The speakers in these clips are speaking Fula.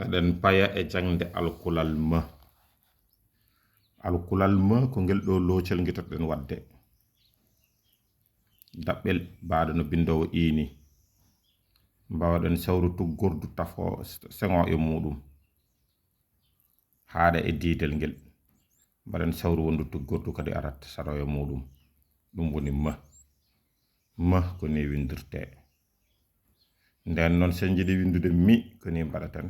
aɗen paya e jangde alkulal ma. Alkulal ma ko ngel ɗo locel ngitoɗen wadde daɓɓel baɗo no bindowo ini mbawaɗen sawru tuggordu tafo sengo e muɗum haada e diidel ngel mbaɗen sawru wondu tuggordu kadi arat saro e muɗum ɗum woni ma ko ni windirte. Nden non sen jiɗi windude mi ko ni mbaɗaten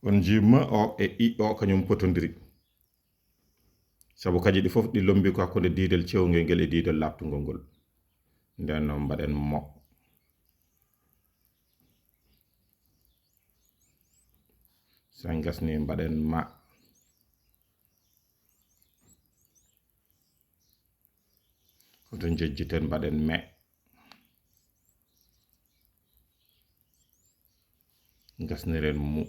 on ji ma o e i o kañum potodiri sabu kaji ɗi fof ɗi lombi ko hakkunde diidel cewngel ngel e diidel labtungol ngol. Nden non mbaɗen mo sen gasni mbaɗen ma hoto jejjiten mbaɗen me gasniren mu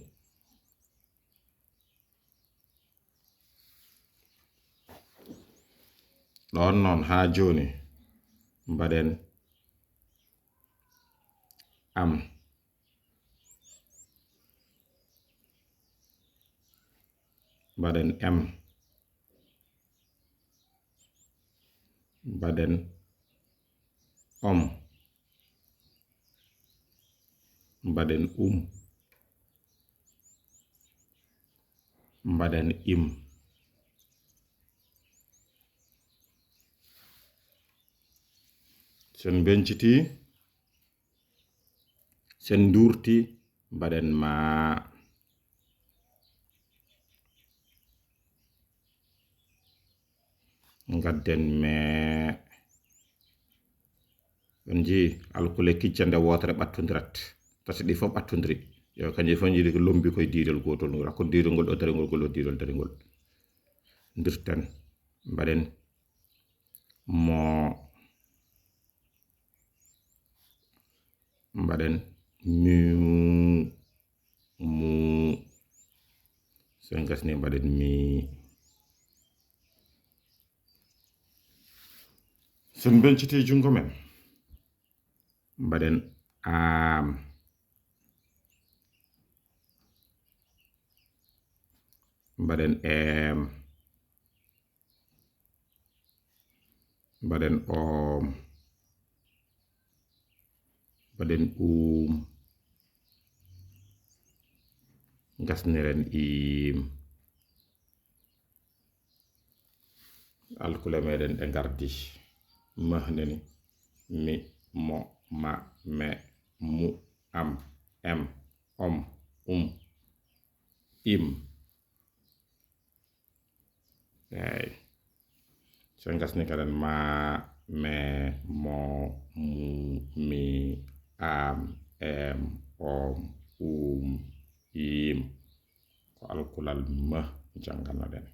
ɗon noon ha joni mbaɗen am mbaɗen em mbaɗen om mbaɗen mbaɗen im sen benciti sen durti mbaɗen ma gadden me on ji alkule kiccande wotere ɓattodirat tati ɗi fof ɓattodiri yo kanji fof jiɗi ko lombi koye diidol gotol ngol hakko diidol ngol ɗo darigol gol ɗo diidol darigol dirten mbaɗen mo mbaɗen mu sen gasni mbaɗen mi sen benciti jungo men mbaɗen am mbaɗen em mbaɗen om mbaɗen gasniren im alkule meɗen ɗe gardi mahneni mi mo ma me mu am em om im ay sen gasni kaden ma me mo mu mi am em om im ko alkulal ma jangano den